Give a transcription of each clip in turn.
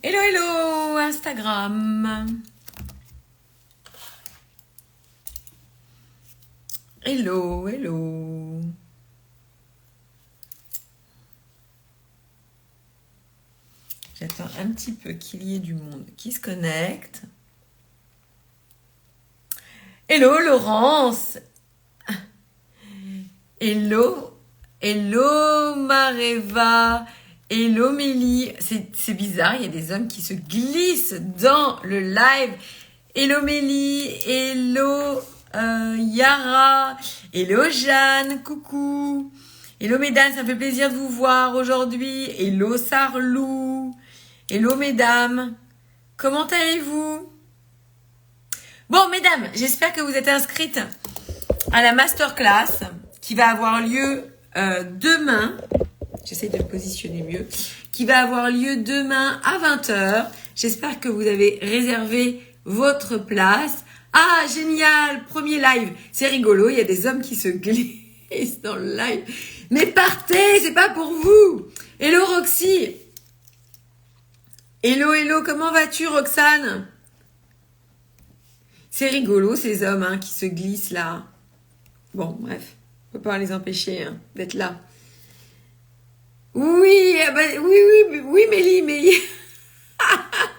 Hello, hello, Instagram. Hello, hello. J'attends un petit peu qu'il y ait du monde qui se connecte. Hello, Laurence. Hello, hello, Mareva. Hello, Mélie. C'est bizarre, il y a des hommes qui se glissent dans le live. Hello, Mélie. Hello, Yara. Hello, Jeanne. Coucou. Hello, mesdames, ça me fait plaisir de vous voir aujourd'hui. Hello, Sarlou. Hello, mesdames. Comment allez-vous? Bon, mesdames, j'espère que vous êtes inscrites à la masterclass qui va avoir lieu demain. J'essaie de le positionner mieux. Qui va avoir lieu demain à 20h. J'espère que vous avez réservé votre place. Ah, génial, premier live. C'est rigolo, il y a des hommes qui se glissent dans le live. Mais partez, c'est pas pour vous. Hello, Roxy. Hello, hello, comment vas-tu, Roxane? C'est rigolo, ces hommes qui se glissent là. Bon, bref, on peut pas les empêcher d'être là. Oui, oui, Mélie, mais... mais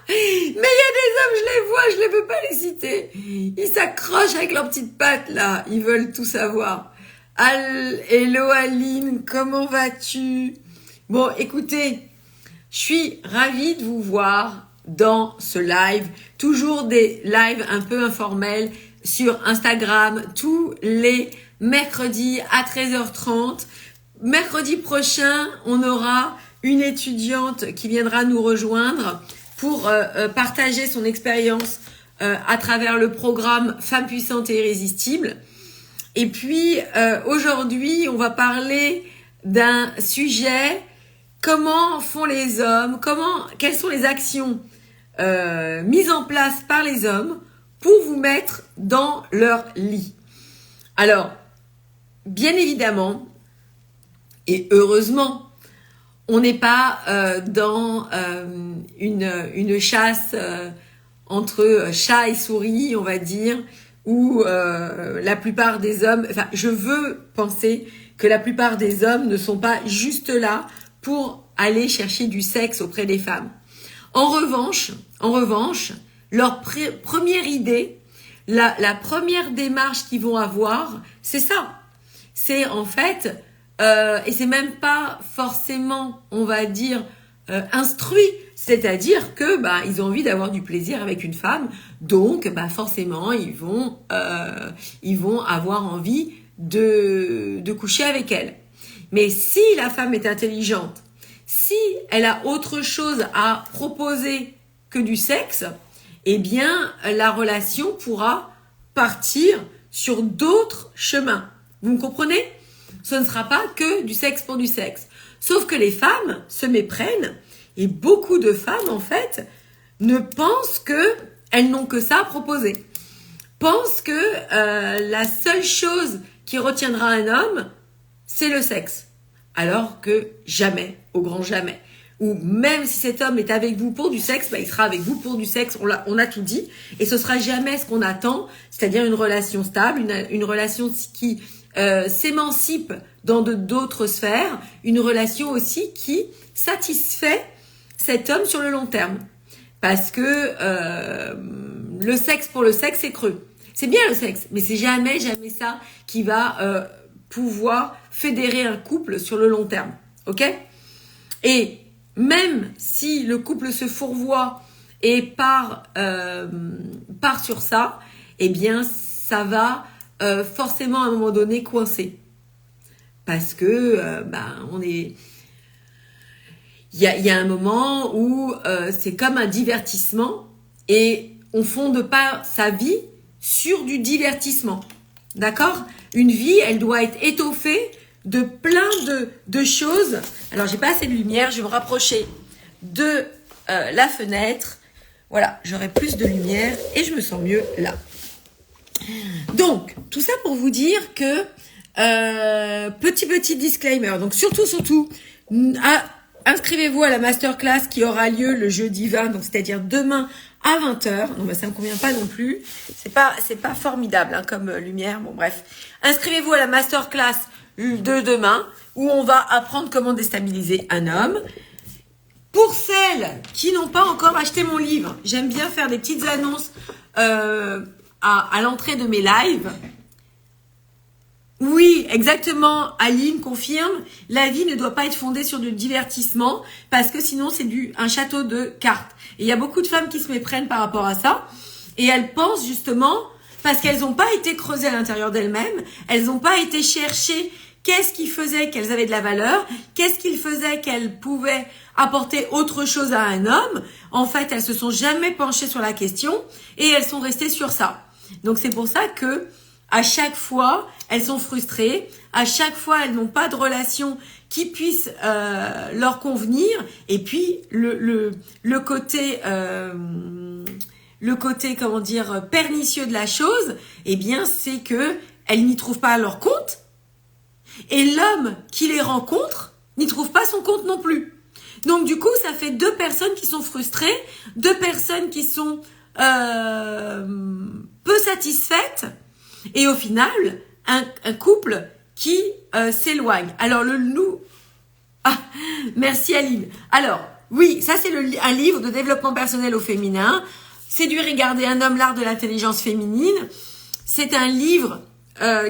il y a des hommes, je les vois, je ne peux pas les citer. Ils s'accrochent avec leurs petites pattes, là. Ils veulent tout savoir. Hello, Aline, comment vas-tu? Bon, écoutez, je suis ravie de vous voir dans ce live. Toujours des lives un peu informels sur Instagram, tous les mercredis à 13h30. Mercredi prochain, on aura une étudiante qui viendra nous rejoindre pour partager son expérience à travers le programme Femmes puissantes et irrésistibles. Et puis, aujourd'hui, on va parler d'un sujet, comment font les hommes, quelles sont les actions mises en place par les hommes pour vous mettre dans leur lit. Alors, bien évidemment, et heureusement, on n'est pas dans une chasse entre chat et souris, on va dire, où la plupart des hommes... Enfin, je veux penser que la plupart des hommes ne sont pas juste là pour aller chercher du sexe auprès des femmes. En revanche, leur première idée, la première démarche qu'ils vont avoir, c'est ça. C'est en fait... et c'est même pas forcément, on va dire, instruit. C'est-à-dire que ils ont envie d'avoir du plaisir avec une femme, donc forcément ils vont avoir envie de coucher avec elle. Mais si la femme est intelligente, si elle a autre chose à proposer que du sexe, eh bien la relation pourra partir sur d'autres chemins. Vous me comprenez ? Ce ne sera pas que du sexe pour du sexe. Sauf que les femmes se méprennent et beaucoup de femmes, en fait, ne pensent qu'elles n'ont que ça à proposer. Pensent que la seule chose qui retiendra un homme, c'est le sexe. Alors que jamais, au grand jamais. Ou même si cet homme est avec vous pour du sexe, il sera avec vous pour du sexe, on a tout dit. Et ce sera jamais ce qu'on attend, c'est-à-dire une relation stable, une relation qui... s'émancipe dans d'autres sphères, une relation aussi qui satisfait cet homme sur le long terme. Parce que le sexe pour le sexe, c'est creux. C'est bien le sexe, mais c'est jamais ça qui va pouvoir fédérer un couple sur le long terme. Ok ? Et même si le couple se fourvoie et part sur ça, eh bien, ça va forcément à un moment donné coincé. Parce que il y a un moment où c'est comme un divertissement et on fonde pas sa vie sur du divertissement. D'accord ? Une vie, elle doit être étoffée de plein de choses. Alors, j'ai pas assez de lumière, je vais me rapprocher de la fenêtre. Voilà, j'aurai plus de lumière et je me sens mieux là. Donc, tout ça pour vous dire que petit disclaimer. Donc surtout, inscrivez-vous à la masterclass qui aura lieu le jeudi 20, donc c'est-à-dire demain à 20h. Non, bah, ça me convient pas non plus. C'est pas formidable, hein, comme lumière. Bon, bref. Inscrivez-vous à la masterclass de demain, où on va apprendre comment déstabiliser un homme. Pour celles qui n'ont pas encore acheté mon livre, j'aime bien faire des petites annonces à l'entrée de mes lives. Oui, exactement, Aline confirme, la vie ne doit pas être fondée sur du divertissement, parce que sinon c'est un château de cartes. Et il y a beaucoup de femmes qui se méprennent par rapport à ça, et elles pensent justement, parce qu'elles n'ont pas été creusées à l'intérieur d'elles-mêmes, elles n'ont pas été chercher qu'est-ce qui faisait qu'elles avaient de la valeur, qu'est-ce qui faisait qu'elles pouvaient apporter autre chose à un homme. En fait, elles se sont jamais penchées sur la question, et elles sont restées sur ça. Donc c'est pour ça que à chaque fois, elles sont frustrées. À chaque fois, elles n'ont pas de relation qui puisse leur convenir. Et puis, le côté, comment dire, pernicieux de la chose, eh bien, c'est que elles n'y trouvent pas leur compte. Et l'homme qui les rencontre n'y trouve pas son compte non plus. Donc, du coup, ça fait 2 personnes qui sont frustrées, 2 personnes qui sont peu satisfaites. Et au final, un couple qui s'éloigne. Alors, Ah, merci Aline. Alors, oui, ça c'est un livre de développement personnel au féminin. Séduire et garder un homme, l'art de l'intelligence féminine. C'est un livre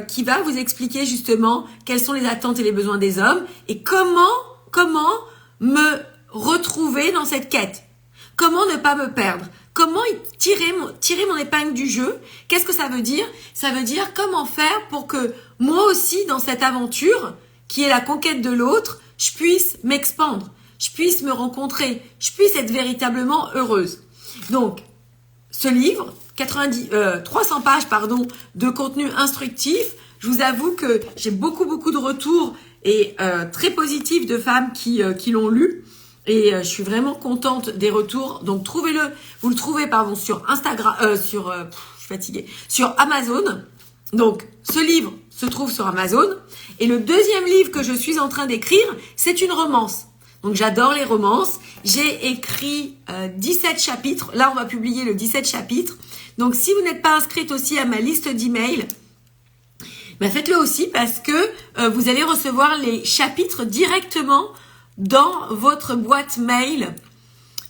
qui va vous expliquer justement quelles sont les attentes et les besoins des hommes et comment me retrouver dans cette quête. Comment ne pas me perdre? Comment tirer mon épingle du jeu? Qu'est-ce que ça veut dire? Ça veut dire comment faire pour que moi aussi, dans cette aventure, qui est la conquête de l'autre, je puisse m'expandre, je puisse me rencontrer, je puisse être véritablement heureuse. Donc, ce livre, 300 pages de contenu instructif, je vous avoue que j'ai beaucoup de retours et très positifs de femmes qui l'ont lu. Et je suis vraiment contente des retours. Donc vous le trouvez sur Instagram, je suis fatiguée, sur Amazon. Donc ce livre se trouve sur Amazon. Et le deuxième livre que je suis en train d'écrire, c'est une romance. Donc j'adore les romances. J'ai écrit 17 chapitres. Là, on va publier le 17 chapitres. Donc si vous n'êtes pas inscrite aussi à ma liste d'emails, ben faites-le aussi parce que vous allez recevoir les chapitres directement dans votre boîte mail.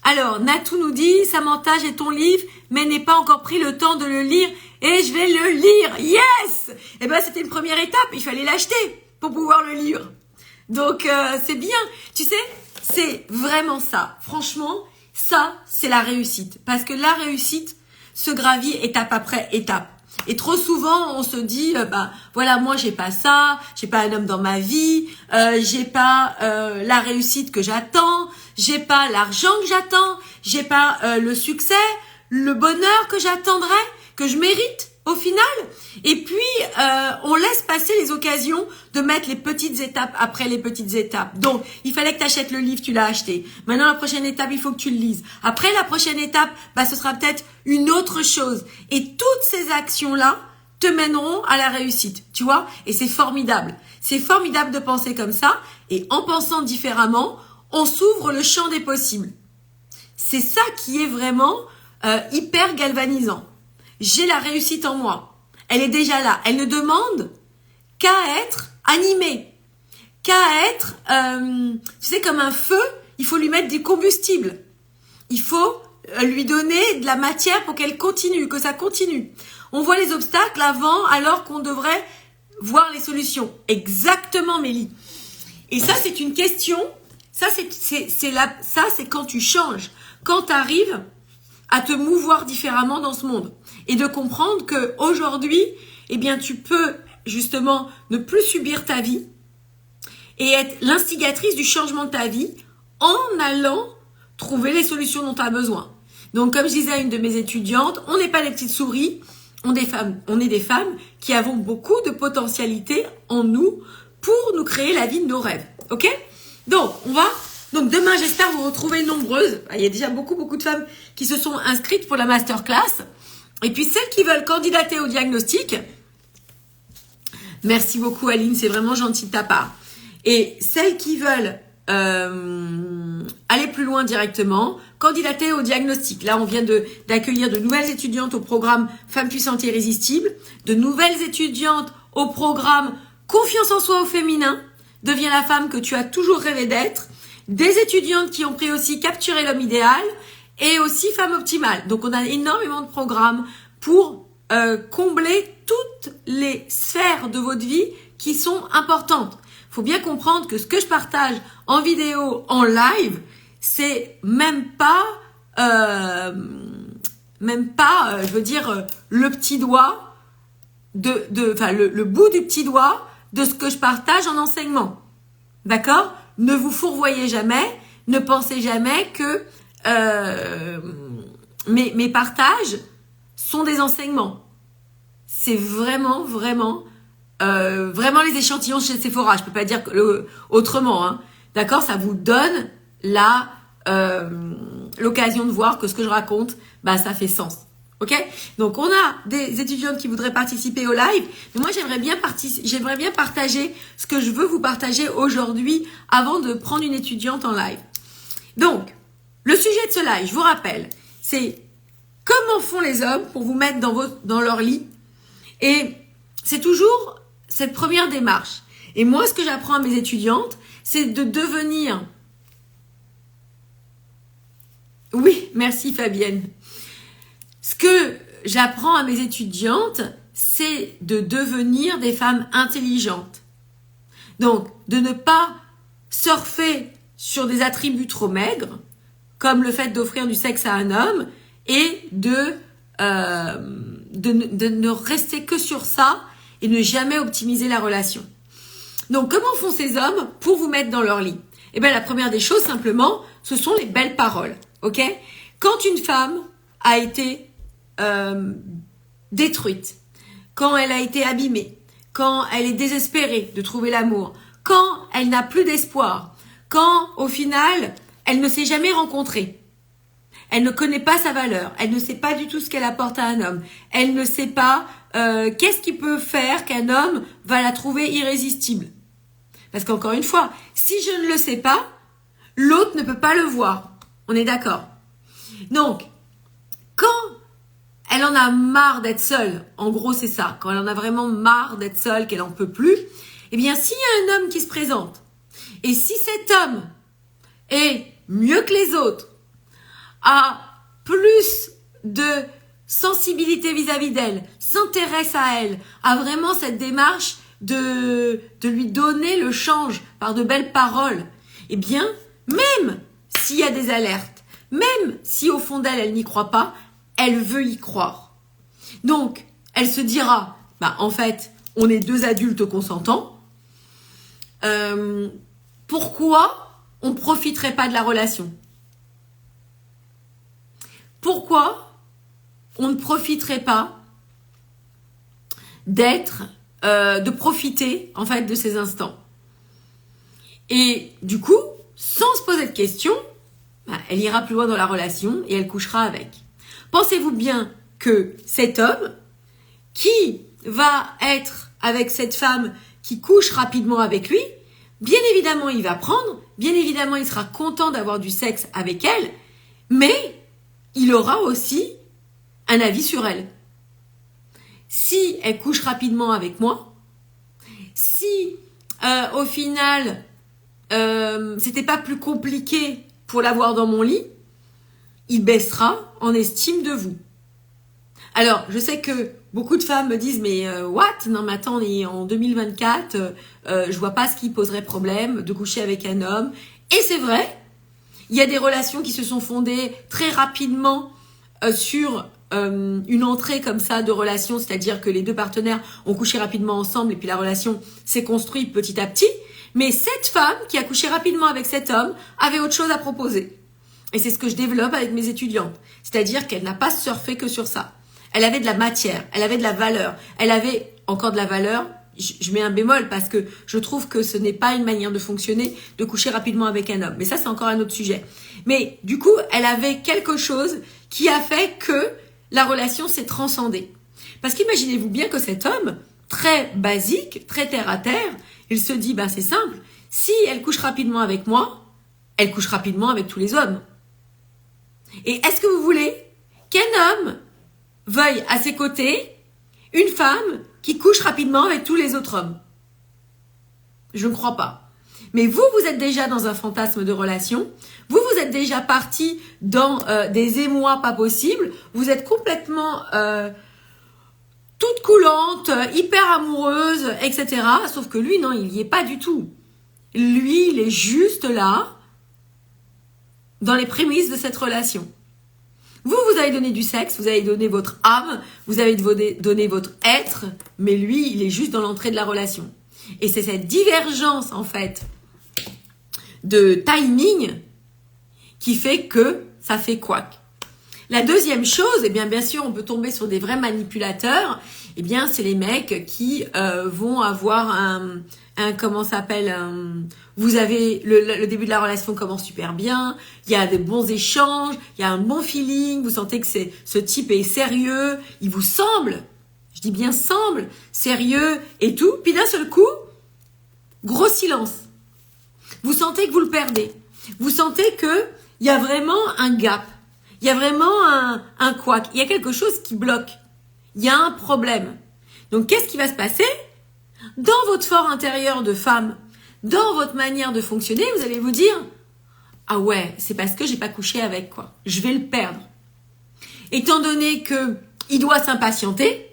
Alors, Natou nous dit, Samantha, j'ai ton livre, mais n'ai pas encore pris le temps de le lire et je vais le lire. Yes! Eh ben, c'était une première étape. Il fallait l'acheter pour pouvoir le lire. Donc, c'est bien. Tu sais, c'est vraiment ça. Franchement, ça, c'est la réussite. Parce que la réussite se gravit étape après étape. Et trop souvent, on se dit, voilà, moi, j'ai pas ça, j'ai pas un homme dans ma vie, j'ai pas la réussite que j'attends, j'ai pas l'argent que j'attends, j'ai pas le succès, le bonheur que j'attendrais, que je mérite au final. Et puis, on laisse passer les occasions de mettre les petites étapes après les petites étapes. Donc, il fallait que tu achètes le livre, tu l'as acheté. Maintenant, la prochaine étape, il faut que tu le lises. Après la prochaine étape, ce sera peut-être une autre chose. Et toutes ces actions-là te mèneront à la réussite, tu vois. Et c'est formidable. C'est formidable de penser comme ça. Et en pensant différemment, on s'ouvre le champ des possibles. C'est ça qui est vraiment hyper galvanisant. J'ai la réussite en moi. Elle est déjà là. Elle ne demande qu'à être animée, qu'à être, tu sais, comme un feu, il faut lui mettre du combustible. Il faut lui donner de la matière pour qu'elle continue, que ça continue. On voit les obstacles avant, alors qu'on devrait voir les solutions. Exactement, Mélie. Et ça, c'est une question. Ça, c'est quand tu changes, quand tu arrives à te mouvoir différemment dans ce monde. Et de comprendre que aujourd'hui, eh bien, tu peux justement ne plus subir ta vie et être l'instigatrice du changement de ta vie en allant trouver les solutions dont tu as besoin. Donc, comme je disais à une de mes étudiantes, on n'est pas des petites souris, on est des femmes qui avons beaucoup de potentialité en nous pour nous créer la vie de nos rêves. Ok? Donc demain, j'espère vous retrouver nombreuses. Il y a déjà beaucoup de femmes qui se sont inscrites pour la masterclass. Et puis, celles qui veulent candidater au diagnostic, merci beaucoup Aline, c'est vraiment gentil de ta part. Et celles qui veulent aller plus loin directement, candidater au diagnostic. Là, on vient d'accueillir de nouvelles étudiantes au programme Femmes puissantes et irrésistibles, de nouvelles étudiantes au programme Confiance en soi au féminin, deviens la femme que tu as toujours rêvé d'être, des étudiantes qui ont pris aussi Capturer l'homme idéal et aussi Femme optimale. Donc, on a énormément de programmes pour combler toutes les sphères de votre vie qui sont importantes. Faut bien comprendre que ce que je partage en vidéo, en live, c'est même pas, je veux dire, le petit doigt le bout du petit doigt de ce que je partage en enseignement. D'accord? Ne vous fourvoyez jamais, ne pensez jamais que mes partages sont des enseignements. C'est vraiment les échantillons chez Sephora. Je peux pas dire autrement, hein. D'accord? Ça vous donne l'occasion de voir que ce que je raconte, ça fait sens. Ok? Donc, on a des étudiantes qui voudraient participer au live. Mais moi, j'aimerais bien partager ce que je veux vous partager aujourd'hui avant de prendre une étudiante en live. Donc, le sujet de ce live, je vous rappelle, c'est comment font les hommes pour vous mettre dans leur lit. Et c'est toujours cette première démarche. Et moi, ce que j'apprends à mes étudiantes, c'est de devenir... Oui, merci Fabienne. Ce que j'apprends à mes étudiantes, c'est de devenir des femmes intelligentes. Donc, de ne pas surfer sur des attributs trop maigres, comme le fait d'offrir du sexe à un homme, et de ne rester que sur ça et ne jamais optimiser la relation. Donc, comment font ces hommes pour vous mettre dans leur lit? Eh bien, la première des choses, simplement, ce sont les belles paroles. Ok? Quand une femme a été détruite, quand elle a été abîmée, quand elle est désespérée de trouver l'amour, quand elle n'a plus d'espoir, quand, au final, elle ne s'est jamais rencontrée, elle ne connaît pas sa valeur, elle ne sait pas du tout ce qu'elle apporte à un homme, elle ne sait pas qu'est-ce qui peut faire qu'un homme va la trouver irrésistible. Parce qu'encore une fois, si je ne le sais pas, l'autre ne peut pas le voir. On est d'accord? Donc, quand elle en a marre d'être seule, en gros c'est ça, quand elle en a vraiment marre d'être seule, qu'elle en peut plus, eh bien s'il y a un homme qui se présente, et si cet homme est mieux que les autres, a plus de sensibilité vis-à-vis d'elle, s'intéresse à elle, a vraiment cette démarche de lui donner le change par de belles paroles, eh bien, même s'il y a des alertes, même si au fond d'elle, elle n'y croit pas, elle veut y croire. Donc, elle se dira, en fait, on est deux adultes consentants, pourquoi on ne profiterait pas de la relation? Pourquoi on ne profiterait pas de profiter, en fait, de ces instants? Et du coup, sans se poser de questions, elle ira plus loin dans la relation et elle couchera avec. Pensez-vous bien que cet homme qui va être avec cette femme qui couche rapidement avec lui, bien évidemment il va prendre, bien évidemment il sera content d'avoir du sexe avec elle, mais il aura aussi un avis sur elle. Si elle couche rapidement avec moi, si au final c'était pas plus compliqué pour l'avoir dans mon lit, il baissera en estime de vous. Alors, je sais que beaucoup de femmes me disent, mais what? Non, mais attends, on est en 2024, je vois pas ce qui poserait problème de coucher avec un homme. Et c'est vrai, il y a des relations qui se sont fondées très rapidement sur une entrée comme ça de relation, c'est-à-dire que les deux partenaires ont couché rapidement ensemble et puis la relation s'est construite petit à petit. Mais cette femme qui a couché rapidement avec cet homme avait autre chose à proposer. Et c'est ce que je développe avec mes étudiantes. C'est-à-dire qu'elle n'a pas surfé que sur ça. Elle avait de la matière, elle avait de la valeur. Elle avait encore de la valeur. Je mets un bémol parce que je trouve que ce n'est pas une manière de fonctionner de coucher rapidement avec un homme. Mais ça, c'est encore un autre sujet. Mais du coup, elle avait quelque chose qui a fait que la relation s'est transcendée. Parce qu'imaginez-vous bien que cet homme, très basique, très terre à terre, il se dit, c'est simple, Si elle couche rapidement avec moi, elle couche rapidement avec tous les hommes. Et est-ce que vous voulez qu'un homme veuille à ses côtés une femme qui couche rapidement avec tous les autres hommes? Je ne crois pas. Mais vous êtes déjà dans un fantasme de relation. Vous êtes déjà parti dans des émois pas possibles. Vous êtes complètement toute coulante, hyper amoureuse, etc. Sauf que lui, non, il n'y est pas du tout. Lui, il est juste là, dans les prémices de cette relation. Vous avez donné du sexe, vous avez donné votre âme, vous avez donné votre être, mais lui, il est juste dans l'entrée de la relation. Et c'est cette divergence, en fait, de timing qui fait que ça fait couac. La deuxième chose, bien sûr, on peut tomber sur des vrais manipulateurs. C'est les mecs qui vont avoir vous avez le début de la relation commence super bien, il y a des bons échanges, il y a un bon feeling, vous sentez que ce type est sérieux, il vous semble, je dis bien semble, sérieux et tout, puis d'un seul coup, gros silence. Vous sentez que vous le perdez. Vous sentez que il y a vraiment un gap. Il y a vraiment un couac. Il y a quelque chose qui bloque. Il y a un problème. Donc, qu'est-ce qui va se passer? Dans votre fort intérieur de femme, dans votre manière de fonctionner, vous allez vous dire « Ah ouais, c'est parce que j'ai pas couché avec, quoi. Je vais le perdre. » Étant donné que il doit s'impatienter,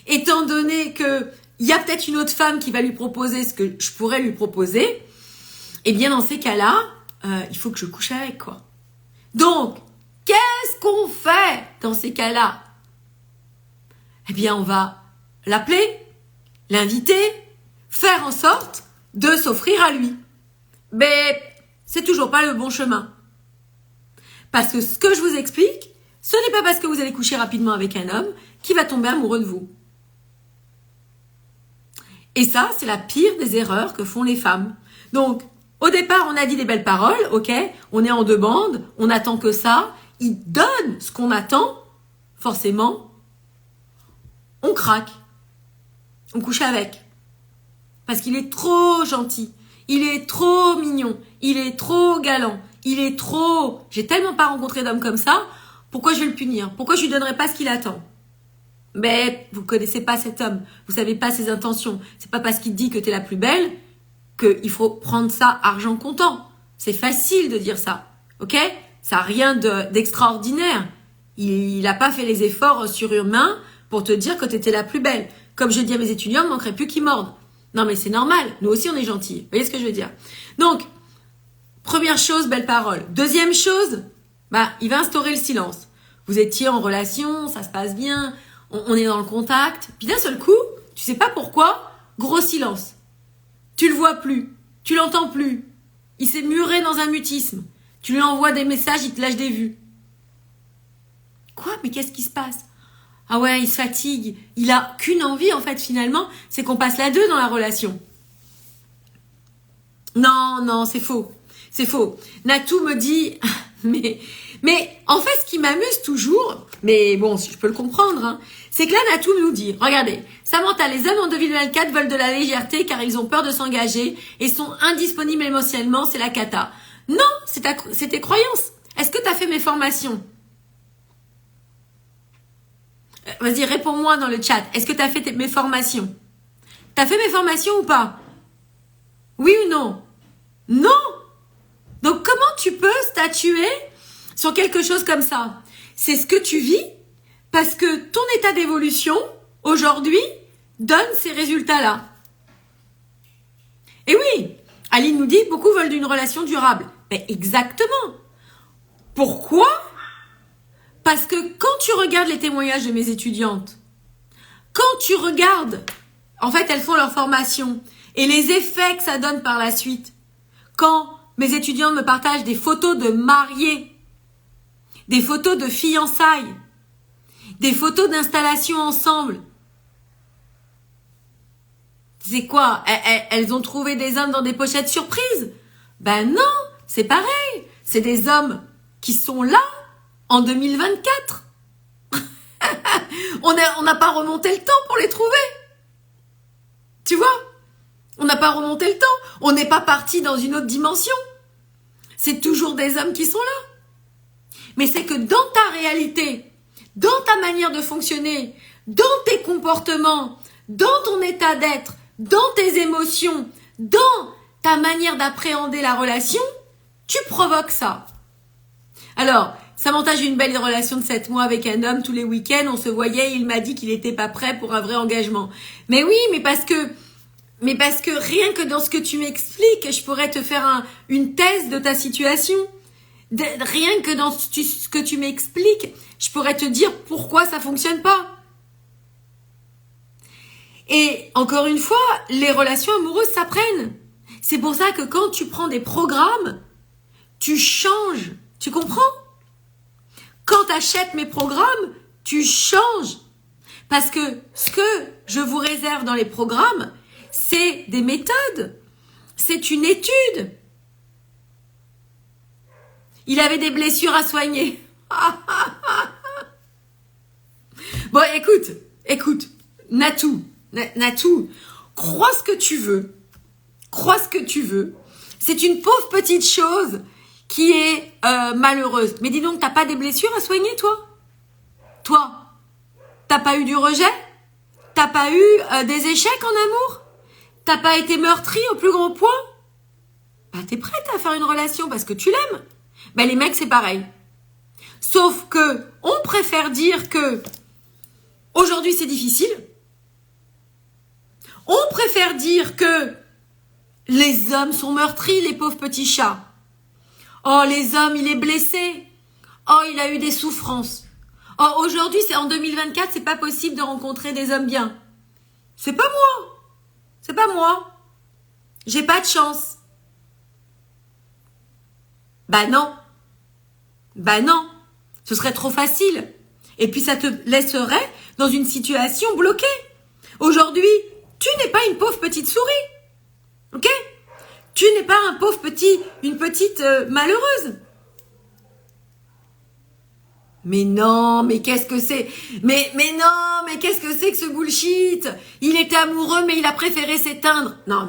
étant donné que il y a peut-être une autre femme qui va lui proposer ce que je pourrais lui proposer, dans ces cas-là, il faut que je couche avec, quoi. Donc, qu'est-ce qu'on fait dans ces cas-là? On va l'appeler, l'inviter, faire en sorte de s'offrir à lui. Mais c'est toujours pas le bon chemin. Parce que ce que je vous explique, ce n'est pas parce que vous allez coucher rapidement avec un homme qui va tomber amoureux de vous. Et ça, c'est la pire des erreurs que font les femmes. Donc, au départ, on a dit des belles paroles, ok? On est en deux bandes, on attend que ça. Il donne ce qu'on attend, forcément, on craque. On couche avec. Parce qu'il est trop gentil. Il est trop mignon. Il est trop galant. Il est trop... J'ai tellement pas rencontré d'homme comme ça. Pourquoi je vais le punir? Pourquoi je lui donnerai pas ce qu'il attend? Mais vous connaissez pas cet homme. Vous savez pas ses intentions. C'est pas parce qu'il dit que t'es la plus belle qu'il faut prendre ça argent comptant. C'est facile de dire ça. Ok? Ça n'a rien d'extraordinaire. Il a pas fait les efforts surhumains pour te dire que t'étais la plus belle. Comme je dis à mes étudiants, il ne manquerait plus qu'ils mordent. Non, mais c'est normal. Nous aussi, on est gentils. Vous voyez ce que je veux dire? Donc, première chose, belle parole. Deuxième chose, il va instaurer le silence. Vous étiez en relation, ça se passe bien, on est dans le contact. Puis d'un seul coup, tu sais pas pourquoi, gros silence. Tu le vois plus. Tu l'entends plus. Il s'est muré dans un mutisme. Tu lui envoies des messages, il te lâche des vues. Quoi? Mais qu'est-ce qui se passe? Ah ouais, il se fatigue. Il a qu'une envie, en fait, finalement, c'est qu'on passe la 2 dans la relation. Non, c'est faux. C'est faux. Natou me dit, mais en fait, ce qui m'amuse toujours, mais bon, je peux le comprendre, hein, c'est que là, Natou nous dit, regardez, Samantha, les hommes en 2024 veulent de la légèreté car ils ont peur de s'engager et sont indisponibles émotionnellement, c'est la cata. Non, c'est tes croyances. Est-ce que tu as fait mes formations? Vas-y, réponds-moi dans le chat. Est-ce que tu as fait mes formations? Tu as fait mes formations ou pas? Oui ou non? Non! Donc, comment tu peux statuer sur quelque chose comme ça? C'est ce que tu vis parce que ton état d'évolution, aujourd'hui, donne ces résultats-là. Et oui, Aline nous dit, beaucoup veulent d'une relation durable. Mais exactement. Pourquoi? Parce que quand tu regardes les témoignages de mes étudiantes, quand tu regardes, en fait, elles font leur formation et les effets que ça donne par la suite, quand mes étudiantes me partagent des photos de mariés, des photos de fiançailles, des photos d'installation ensemble, c'est quoi? Elles ont trouvé des hommes dans des pochettes surprises? Ben non, c'est pareil. C'est des hommes qui sont là en 2024. On n'a pas remonté le temps pour les trouver. Tu vois? On n'a pas remonté le temps. On n'est pas parti dans une autre dimension. C'est toujours des hommes qui sont là. Mais c'est que dans ta réalité, dans ta manière de fonctionner, dans tes comportements, dans ton état d'être, dans tes émotions, dans ta manière d'appréhender la relation, tu provoques ça. Alors, Samantha, j'ai eu une belle relation de 7 mois avec un homme tous les week-ends, on se voyait, il m'a dit qu'il n'était pas prêt pour un vrai engagement. Mais oui, mais parce que rien que dans ce que tu m'expliques, je pourrais te faire une thèse de ta situation. Rien que dans ce que tu m'expliques, je pourrais te dire pourquoi ça fonctionne pas. Et encore une fois, les relations amoureuses s'apprennent. C'est pour ça que quand tu prends des programmes, tu changes. Tu comprends? Quand tu achètes mes programmes, tu changes. Parce que ce que je vous réserve dans les programmes, c'est des méthodes. C'est une étude. Il avait des blessures à soigner. Bon, écoute, Natou, crois ce que tu veux. C'est une pauvre petite chose qui est malheureuse. Mais dis donc, t'as pas des blessures à soigner, toi? Toi, t'as pas eu du rejet? T'as pas eu des échecs en amour? T'as pas été meurtri au plus gros point? Bah, t'es prête à faire une relation parce que tu l'aimes. Ben, les mecs, c'est pareil. Sauf que on préfère dire que aujourd'hui, c'est difficile. On préfère dire que les hommes sont meurtris, les pauvres petits chats. Oh, les hommes, il est blessé. Oh, il a eu des souffrances. Oh, aujourd'hui, c'est en 2024, c'est pas possible de rencontrer des hommes bien. C'est pas moi. J'ai pas de chance. Bah non. Ce serait trop facile. Et puis ça te laisserait dans une situation bloquée. Aujourd'hui, tu n'es pas une pauvre petite souris. Ok? Tu n'es pas une petite malheureuse. Mais non, mais qu'est-ce que c'est? Mais non, mais qu'est-ce que c'est que ce bullshit? Il était amoureux, mais il a préféré s'éteindre. Non.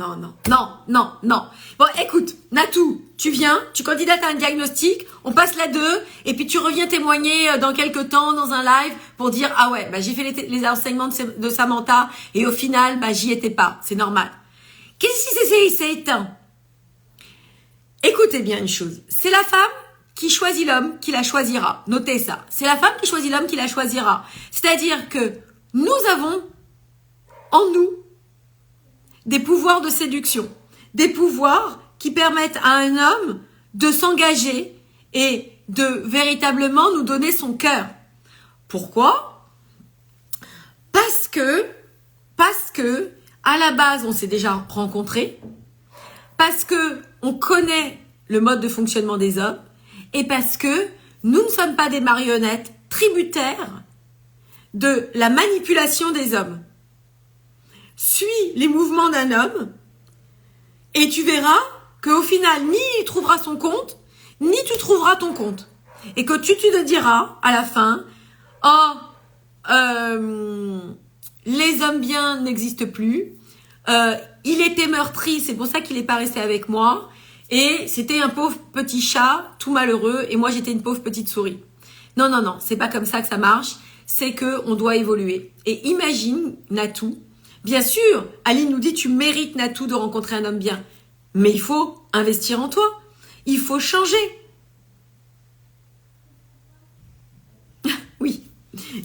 Bon, écoute, Natou, tu viens, tu candidates à un diagnostic, on passe la 2, et puis tu reviens témoigner dans quelques temps dans un live pour dire, ah ouais, bah j'ai fait les enseignements de Samantha, et au final, bah j'y étais pas, c'est normal. Qu'est-ce qui s'est éteint? Écoutez bien une chose, c'est la femme qui choisit l'homme qui la choisira. Notez ça. C'est la femme qui choisit l'homme qui la choisira. C'est-à-dire que nous avons en nous des pouvoirs de séduction. Des pouvoirs qui permettent à un homme de s'engager et de véritablement nous donner son cœur. Pourquoi? Parce que, à la base, on s'est déjà rencontrés. Parce que on connaît le mode de fonctionnement des hommes. Et parce que nous ne sommes pas des marionnettes tributaires de la manipulation des hommes. Suis les mouvements d'un homme et tu verras qu'au final, ni il trouvera son compte, ni tu trouveras ton compte. Et que tu te diras à la fin, les hommes bien n'existent plus, il était meurtri, c'est pour ça qu'il n'est pas resté avec moi. Et c'était un pauvre petit chat, tout malheureux, et moi j'étais une pauvre petite souris. Non, c'est pas comme ça que ça marche, c'est que on doit évoluer. Et imagine, Natou, bien sûr, Aline nous dit, tu mérites, Natou, de rencontrer un homme bien. Mais il faut investir en toi, il faut changer. Oui,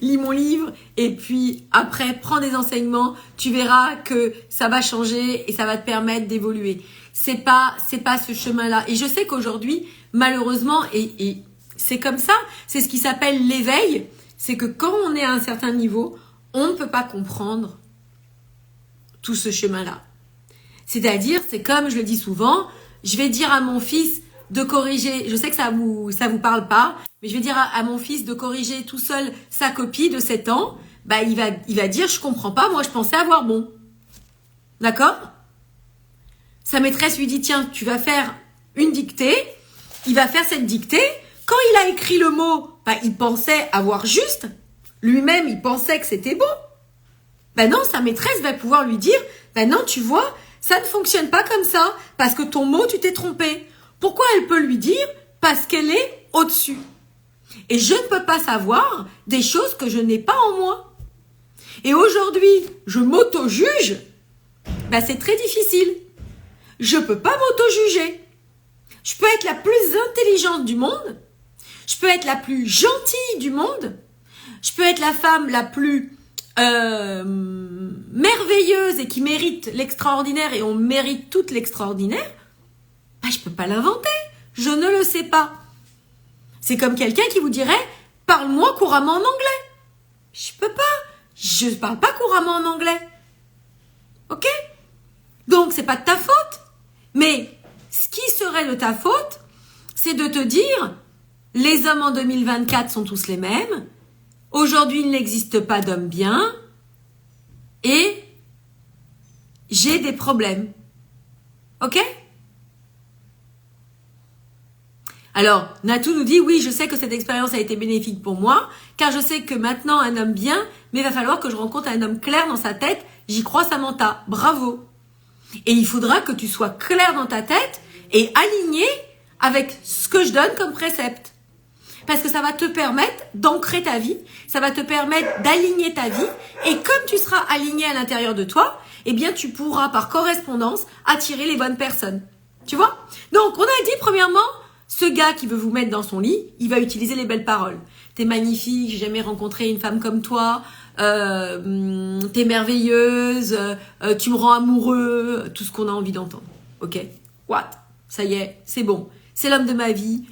lis mon livre, et puis après, prends des enseignements, tu verras que ça va changer et ça va te permettre d'évoluer. C'est pas ce chemin-là. Et je sais qu'aujourd'hui, malheureusement, et c'est comme ça, c'est ce qui s'appelle l'éveil, c'est que quand on est à un certain niveau, on ne peut pas comprendre tout ce chemin-là. C'est-à-dire, c'est comme je le dis souvent, je vais dire à mon fils de corriger, je sais que ça vous parle pas, mais je vais dire à mon fils de corriger tout seul sa copie de 7 ans, bah il va dire, je comprends pas, moi je pensais avoir bon. D'accord? Sa maîtresse lui dit, tiens, tu vas faire une dictée. Il va faire cette dictée. Quand il a écrit le mot, bah, il pensait avoir juste. Lui-même, il pensait que c'était bon. Ben non, sa maîtresse va pouvoir lui dire, ben non, tu vois, ça ne fonctionne pas comme ça parce que ton mot, tu t'es trompé. Pourquoi elle peut lui dire? Parce qu'elle est au-dessus. Et je ne peux pas savoir des choses que je n'ai pas en moi. Et aujourd'hui, je m'auto-juge. Ben, c'est très difficile. Je peux pas m'auto-juger. Je peux être la plus intelligente du monde. Je peux être la plus gentille du monde. Je peux être la femme la plus merveilleuse et qui mérite l'extraordinaire et on mérite tout l'extraordinaire. Ben, je peux pas l'inventer. Je ne le sais pas. C'est comme quelqu'un qui vous dirait « Parle-moi couramment en anglais ». Je peux pas. Je parle pas couramment en anglais. Ok? Donc, c'est pas de ta faute. Mais ce qui serait de ta faute, c'est de te dire « Les hommes en 2024 sont tous les mêmes. Aujourd'hui, il n'existe pas d'hommes bien. Et j'ai des problèmes. » Ok? Alors, Natou nous dit, oui, je sais que cette expérience a été bénéfique pour moi, car je sais que maintenant un homme bien, mais il va falloir que je rencontre un homme clair dans sa tête. J'y crois, Samantha. Bravo. Et il faudra que tu sois clair dans ta tête et aligné avec ce que je donne comme précepte. Parce que ça va te permettre d'ancrer ta vie, ça va te permettre d'aligner ta vie, et comme tu seras aligné à l'intérieur de toi, eh bien, tu pourras par correspondance attirer les bonnes personnes. Tu vois? Donc, on a dit, premièrement, ce gars qui veut vous mettre dans son lit, il va utiliser les belles paroles. T'es magnifique, j'ai jamais rencontré une femme comme toi, t'es merveilleuse, tu me rends amoureux, tout ce qu'on a envie d'entendre. Ok? What? Ça y est, c'est bon. C'est l'homme de ma vie.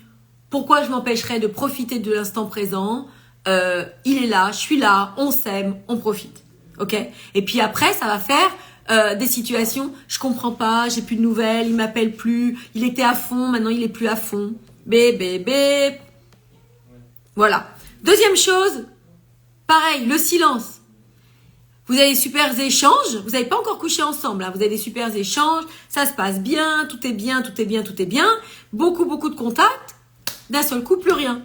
Pourquoi je m'empêcherais de profiter de l'instant présent? Il est là, je suis là, on s'aime, on profite. Ok? Et puis après, ça va faire des situations, je comprends pas, j'ai plus de nouvelles, il m'appelle plus, il était à fond, maintenant il est plus à fond. Bébé. Voilà. Deuxième chose, pareil, le silence. Vous avez des super échanges, vous n'avez pas encore couché ensemble, hein, vous avez des super échanges, ça se passe bien, tout est bien, tout est bien, tout est bien. Beaucoup de contacts, d'un seul coup, plus rien.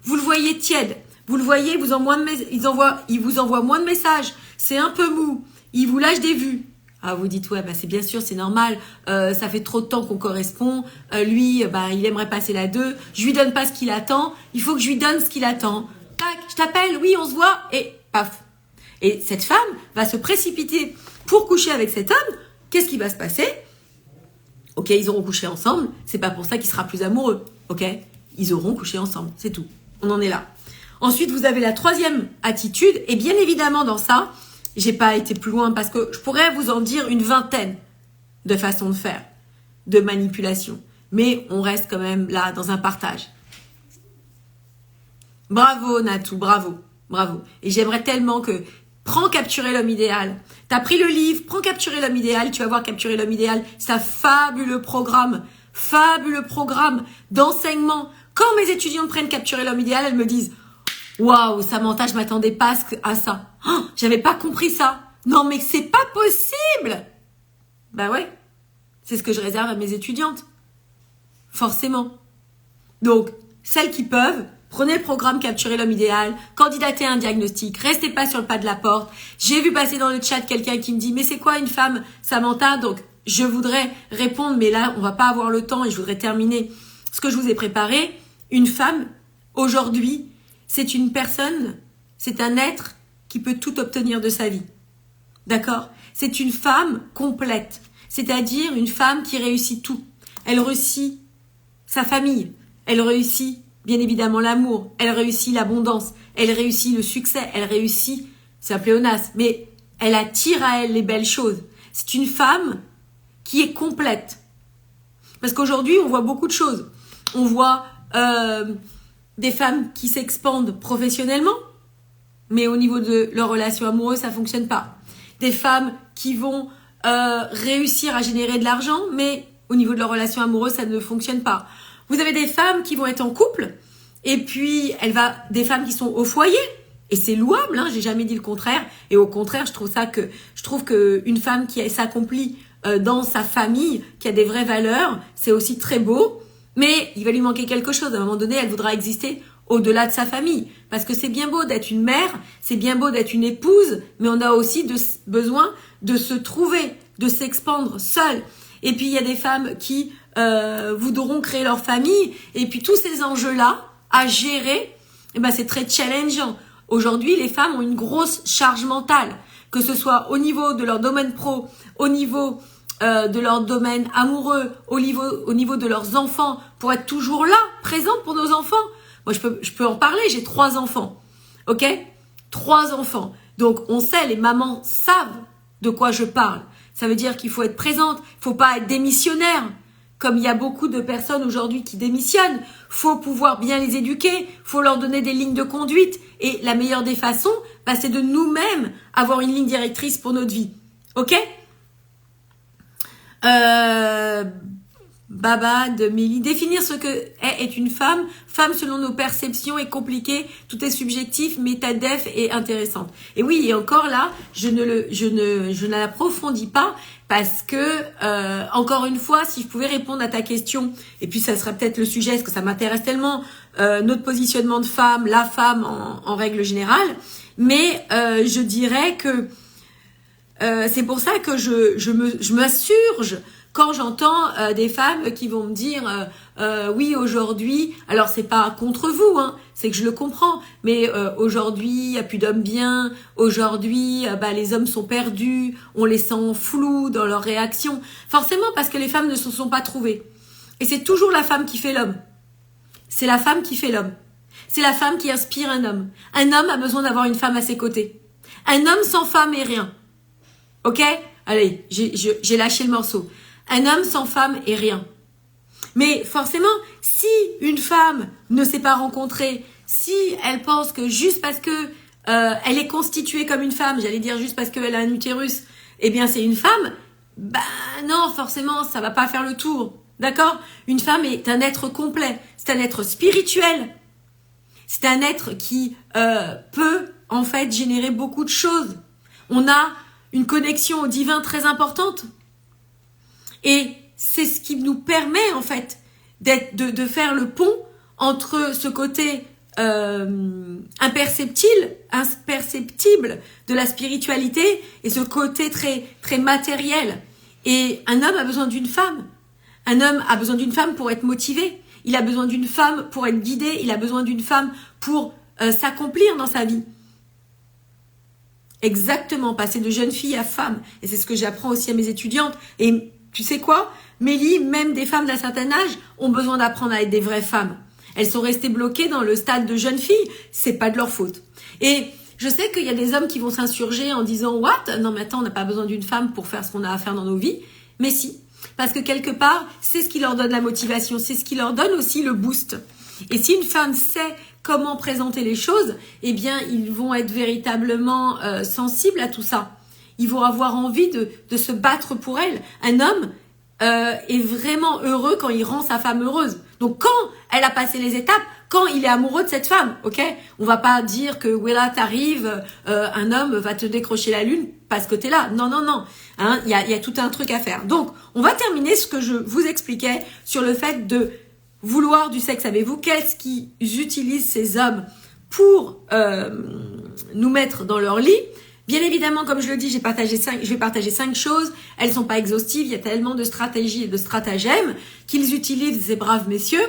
Vous le voyez tiède, vous le voyez, il vous envoie moins de messages, c'est un peu mou, il vous lâche des vues. Ah, vous dites, ouais, bah, c'est bien sûr, c'est normal, ça fait trop de temps qu'on correspond, lui, bah, il aimerait passer la 2, je lui donne pas ce qu'il attend, il faut que je lui donne ce qu'il attend. Tac, je t'appelle, oui, on se voit, et paf. Et cette femme va se précipiter pour coucher avec cet homme. Qu'est-ce qui va se passer? Ok, ils auront couché ensemble, c'est pas pour ça qu'il sera plus amoureux, ok? Ils auront couché ensemble, c'est tout. On en est là. Ensuite, vous avez la troisième attitude, et bien évidemment dans ça, j'ai pas été plus loin parce que je pourrais vous en dire une vingtaine de façons de faire, de manipulation. Mais on reste quand même là dans un partage. Bravo Natou, bravo. Et j'aimerais tellement que... Prends Capturer l'homme idéal. T'as pris le livre, prends Capturer l'homme idéal, tu vas voir Capturer l'homme idéal. C'est un fabuleux programme d'enseignement. Quand mes étudiantes prennent Capturer l'homme idéal, elles me disent « Waouh, Samantha, je m'attendais pas à ça. Oh, j'avais pas compris ça. Non, mais c'est pas possible !» Ben ouais, c'est ce que je réserve à mes étudiantes. Forcément. Donc, celles qui peuvent, prenez le programme Capturer l'homme idéal, candidatez à un diagnostic, restez pas sur le pas de la porte. J'ai vu passer dans le chat quelqu'un qui me dit « Mais c'est quoi une femme, Samantha ?» Donc, je voudrais répondre, mais là, on va pas avoir le temps et je voudrais terminer ce que je vous ai préparé. Une femme, aujourd'hui, c'est une personne, c'est un être qui peut tout obtenir de sa vie. D'accord? C'est une femme complète, c'est-à-dire une femme qui réussit tout. Elle réussit sa famille, elle réussit bien évidemment l'amour, elle réussit l'abondance, elle réussit le succès, elle réussit, c'est un pléonasme, mais elle attire à elle les belles choses. C'est une femme qui est complète. Parce qu'aujourd'hui, on voit beaucoup de choses. On voit des femmes qui s'expandent professionnellement, mais au niveau de leur relation amoureuse, ça fonctionne pas. Des femmes qui vont réussir à générer de l'argent, mais au niveau de leur relation amoureuse, ça ne fonctionne pas. Vous avez des femmes qui vont être en couple, et puis des femmes qui sont au foyer, et c'est louable, hein, j'ai jamais dit le contraire, et au contraire, je trouve que une femme qui s'accomplit dans sa famille, qui a des vraies valeurs, c'est aussi très beau, mais il va lui manquer quelque chose. À un moment donné, elle voudra exister au-delà de sa famille, parce que c'est bien beau d'être une mère, c'est bien beau d'être une épouse, mais on a aussi besoin de se trouver de s'expandre seules. Et puis il y a des femmes qui voudront créer leur famille. Et puis tous ces enjeux-là à gérer, eh ben, c'est très challengeant. Aujourd'hui, les femmes ont une grosse charge mentale, que ce soit au niveau de leur domaine pro, au niveau de leur domaine amoureux, au niveau de leurs enfants, pour être toujours là, présente pour nos enfants. Moi, je peux en parler, j'ai 3 enfants. Ok? 3 enfants. Donc, on sait, les mamans savent de quoi je parle. Ça veut dire qu'il faut être présente, il faut pas être démissionnaire. Comme il y a beaucoup de personnes aujourd'hui qui démissionnent, faut pouvoir bien les éduquer, faut leur donner des lignes de conduite. Et la meilleure des façons, bah, c'est de nous-mêmes avoir une ligne directrice pour notre vie. Ok? Baba de Mélie. Définir ce que est une femme. Femme selon nos perceptions est compliqué. Tout est subjectif, mais ta def est intéressante. Et oui, et encore là, je ne l'approfondis pas parce que, encore une fois, si je pouvais répondre à ta question, et puis ça serait peut-être le sujet, parce que ça m'intéresse tellement, notre positionnement de femme, la femme en règle générale, mais je dirais que c'est pour ça que je m'insurge quand j'entends des femmes qui vont me dire oui aujourd'hui, alors c'est pas contre vous, hein, c'est que je le comprends, mais aujourd'hui il y a plus d'hommes bien, aujourd'hui les hommes sont perdus, on les sent flous dans leurs réactions, forcément parce que les femmes ne se sont pas trouvées. Et c'est toujours la femme qui fait l'homme. C'est la femme qui fait l'homme. C'est la femme qui inspire un homme. Un homme a besoin d'avoir une femme à ses côtés. Un homme sans femme est rien. Ok? Allez, j'ai lâché le morceau. Un homme sans femme est rien. Mais forcément, si une femme ne s'est pas rencontrée, si elle pense que juste parce que elle est constituée comme une femme, j'allais dire juste parce qu'elle a un utérus, eh bien c'est une femme, bah non, forcément, ça va pas faire le tour. D'accord? Une femme est un être complet. C'est un être spirituel. C'est un être qui peut en fait générer beaucoup de choses. On a une connexion au divin très importante. Et c'est ce qui nous permet en fait de faire le pont entre ce côté imperceptible de la spiritualité et ce côté très, très matériel. Et un homme a besoin d'une femme. Un homme a besoin d'une femme pour être motivé. Il a besoin d'une femme pour être guidé. Il a besoin d'une femme pour s'accomplir dans sa vie. Exactement, passer de jeune fille à femme. Et c'est ce que j'apprends aussi à mes étudiantes. Et tu sais quoi, Mélie, même des femmes d'un certain âge ont besoin d'apprendre à être des vraies femmes. Elles sont restées bloquées dans le stade de jeune fille. C'est pas de leur faute. Et je sais qu'il y a des hommes qui vont s'insurger en disant « What ? Non mais attends, on n'a pas besoin d'une femme pour faire ce qu'on a à faire dans nos vies. » Mais si. Parce que quelque part, c'est ce qui leur donne la motivation. C'est ce qui leur donne aussi le boost. Et si une femme sait comment présenter les choses, eh bien, ils vont être véritablement sensibles à tout ça. Ils vont avoir envie de se battre pour elle. Un homme est vraiment heureux quand il rend sa femme heureuse. Donc, quand elle a passé les étapes, quand il est amoureux de cette femme, ok? On va pas dire que, voilà, t'arrives, un homme va te décrocher la lune parce que t'es là. Non, non, non. Hein, y a tout un truc à faire. Donc, on va terminer ce que je vous expliquais sur le fait de vouloir du sexe avec vous. Qu'est-ce qu'ils utilisent ces hommes pour nous mettre dans leur lit? Bien évidemment, comme je le dis, je vais partager 5 choses. Elles sont pas exhaustives. Il y a tellement de stratégies et de stratagèmes qu'ils utilisent, ces braves messieurs.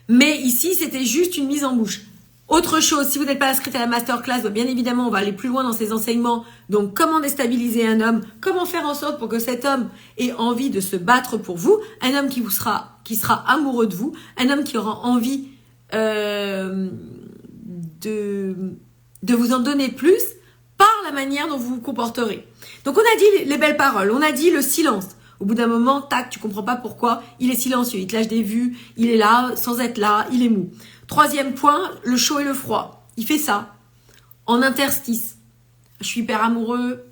Mais ici, c'était juste une mise en bouche. Autre chose, si vous n'êtes pas inscrite à la masterclass, bien évidemment, on va aller plus loin dans ces enseignements. Donc, comment déstabiliser un homme? Comment faire en sorte pour que cet homme ait envie de se battre pour vous? Un homme qui sera amoureux de vous. Un homme qui aura envie de vous en donner plus par la manière dont vous vous comporterez. Donc, on a dit les belles paroles. On a dit le silence. Au bout d'un moment, tac, tu comprends pas pourquoi. Il est silencieux, il te lâche des vues, il est là, sans être là, il est mou. 3e point, le chaud et le froid. Il fait ça. En interstice. Je suis hyper amoureux,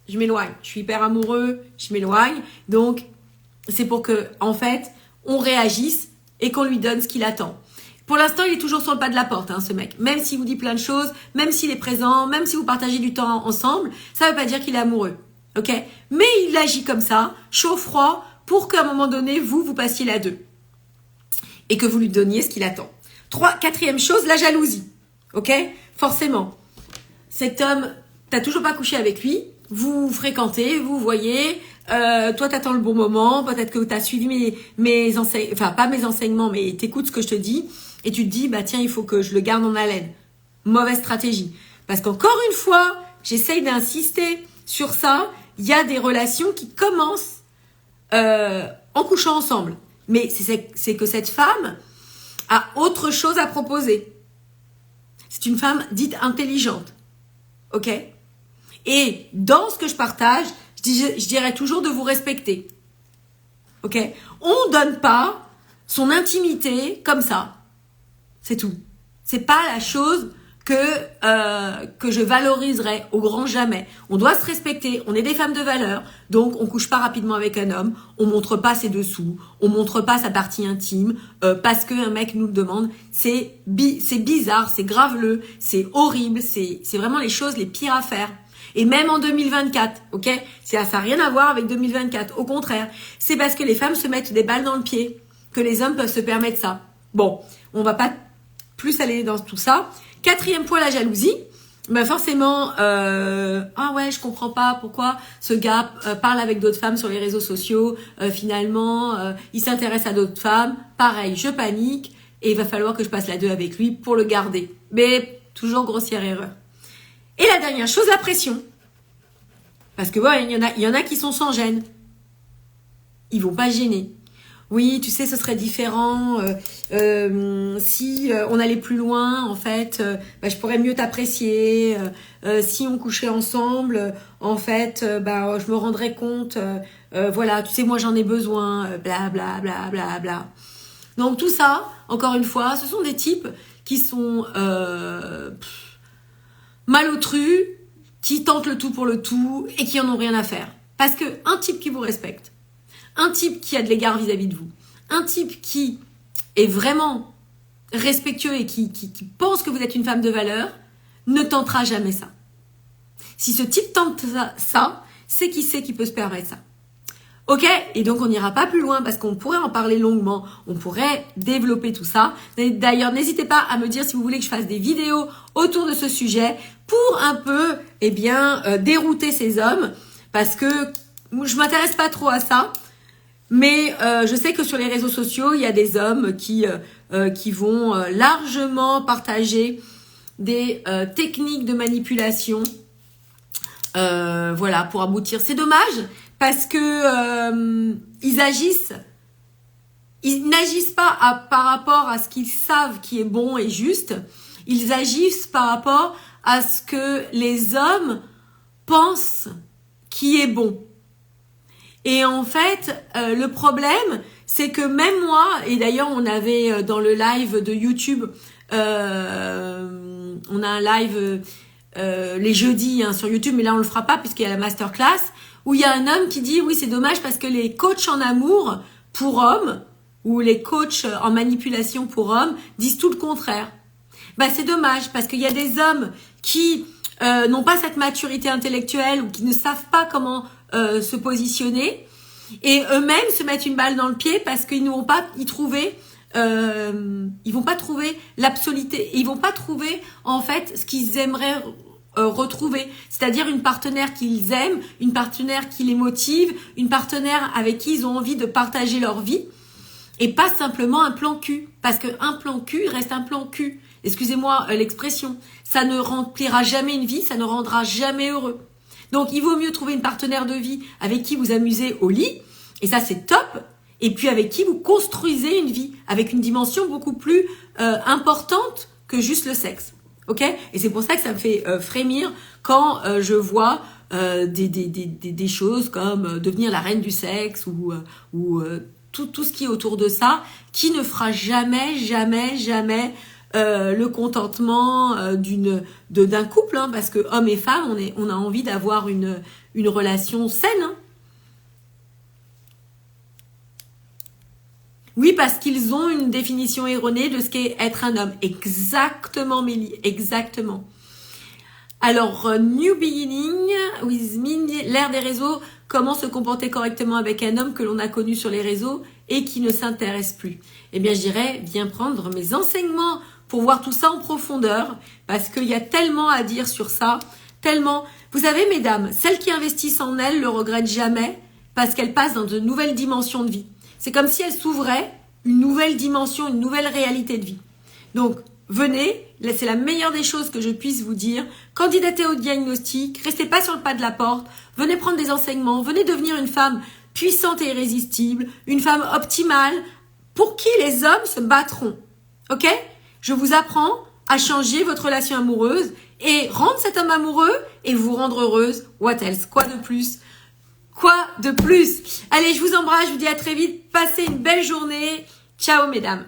je m'éloigne. Je suis hyper amoureux, je m'éloigne. Donc, c'est pour que, en fait, on réagisse et qu'on lui donne ce qu'il attend. Pour l'instant, il est toujours sur le pas de la porte, hein, ce mec. Même s'il vous dit plein de choses, même s'il est présent, même si vous partagez du temps ensemble, ça veut pas dire qu'il est amoureux. Ok? Mais il agit comme ça, chaud-froid, pour qu'à un moment donné, vous passiez la 2. Et que vous lui donniez ce qu'il attend. 4e chose, la jalousie. Ok? Forcément. Cet homme, t'as toujours pas couché avec lui. vous fréquentez, vous voyez, toi t'attends le bon moment, peut-être que t'as suivi mes enseignements, enfin pas mes enseignements, mais t'écoutes ce que je te dis, et tu te dis, bah tiens, il faut que je le garde en haleine. Mauvaise stratégie. Parce qu'encore une fois, j'essaye d'insister sur ça, il y a des relations qui commencent en couchant ensemble. Mais c'est que cette femme a autre chose à proposer. C'est une femme dite intelligente. Ok ? Et dans ce que je partage, je dirais toujours de vous respecter. Ok ? On ne donne pas son intimité comme ça. C'est tout. C'est pas la chose que je valoriserai au grand jamais. On doit se respecter, on est des femmes de valeur, donc on couche pas rapidement avec un homme, on montre pas ses dessous, on montre pas sa partie intime, parce qu'un mec nous le demande. C'est bizarre, c'est graveleux, c'est horrible, c'est vraiment les choses les pires à faire. Et même en 2024, ok, ça n'a rien à voir avec 2024. Au contraire, c'est parce que les femmes se mettent des balles dans le pied que les hommes peuvent se permettre ça. Bon, on va pas plus aller dans tout ça. 4e point, la jalousie. Ben forcément, ah ouais, je comprends pas pourquoi ce gars parle avec d'autres femmes sur les réseaux sociaux. Finalement, il s'intéresse à d'autres femmes. Pareil, je panique et il va falloir que je passe la 2 avec lui pour le garder. Mais toujours grossière erreur. Et la dernière chose, la pression. Parce que ouais, il y en a qui sont sans gêne. Ils vont pas gêner. Oui, tu sais, ce serait différent si on allait plus loin, en fait, bah, je pourrais mieux t'apprécier. Si on couchait ensemble, en fait, bah, je me rendrais compte, voilà, tu sais, moi j'en ai besoin, bla bla bla bla bla. Donc tout ça, encore une fois, ce sont des types qui sont malotrus, qui tentent le tout pour le tout et qui en ont rien à faire. Parce que un type qui vous respecte, un type qui a de l'égard vis-à-vis de vous, un type qui est vraiment respectueux et qui pense que vous êtes une femme de valeur, ne tentera jamais ça. Si ce type tente ça, c'est qu'il sait qu'il peut se permettre ça. Ok ? Et donc on n'ira pas plus loin parce qu'on pourrait en parler longuement, on pourrait développer tout ça. D'ailleurs, n'hésitez pas à me dire si vous voulez que je fasse des vidéos autour de ce sujet pour un peu, dérouter ces hommes, parce que je m'intéresse pas trop à ça. Mais je sais que sur les réseaux sociaux, il y a des hommes qui vont largement partager des techniques de manipulation, voilà, pour aboutir. C'est dommage parce que ils n'agissent pas par rapport à ce qu'ils savent qui est bon et juste. Ils agissent par rapport à ce que les hommes pensent qui est bon. Et en fait, le problème, c'est que même moi, et d'ailleurs on avait dans le live de YouTube, on a un live les jeudis sur YouTube, mais là on le fera pas puisqu'il y a la masterclass, où il y a un homme qui dit, oui c'est dommage parce que les coachs en amour pour hommes, ou les coachs en manipulation pour hommes, disent tout le contraire. Bah c'est dommage parce qu'il y a des hommes qui n'ont pas cette maturité intellectuelle ou qui ne savent pas comment se positionner et eux-mêmes se mettent une balle dans le pied parce qu'ils ne vont pas y trouver ils vont pas trouver l'absoluté, ils vont pas trouver en fait ce qu'ils aimeraient retrouver, c'est-à-dire une partenaire qu'ils aiment, une partenaire qui les motive, une partenaire avec qui ils ont envie de partager leur vie et pas simplement un plan cul, parce qu'un plan cul reste un plan cul, excusez-moi l'expression, ça ne remplira jamais une vie, ça ne rendra jamais heureux. Donc, il vaut mieux trouver une partenaire de vie avec qui vous amusez au lit, et ça, c'est top, et puis avec qui vous construisez une vie, avec une dimension beaucoup plus importante que juste le sexe. Ok ? Et c'est pour ça que ça me fait frémir quand je vois des choses comme devenir la reine du sexe ou tout ce qui est autour de ça, qui ne fera jamais le contentement d'un couple, hein, parce que hommes et femmes, on a envie d'avoir une relation saine. Hein. Oui, parce qu'ils ont une définition erronée de ce qu'est être un homme. Exactement, Mélie, exactement. Alors, New Beginning, with me, l'ère des réseaux, comment se comporter correctement avec un homme que l'on a connu sur les réseaux et qui ne s'intéresse plus. Eh bien, je dirais, viens prendre mes enseignements pour voir tout ça en profondeur, parce qu'il y a tellement à dire sur ça, tellement. Vous savez, mesdames, celles qui investissent en elles le regrettent jamais parce qu'elles passent dans de nouvelles dimensions de vie. C'est comme si elles s'ouvraient une nouvelle dimension, une nouvelle réalité de vie. Donc, venez, c'est la meilleure des choses que je puisse vous dire. Candidatez au diagnostic, restez pas sur le pas de la porte, venez prendre des enseignements, venez devenir une femme puissante et irrésistible, une femme optimale, pour qui les hommes se battront. Ok? Je vous apprends à changer votre relation amoureuse et rendre cet homme amoureux et vous rendre heureuse. What else? Quoi de plus? Quoi de plus? Allez, je vous embrasse, je vous dis à très vite. Passez une belle journée. Ciao, mesdames.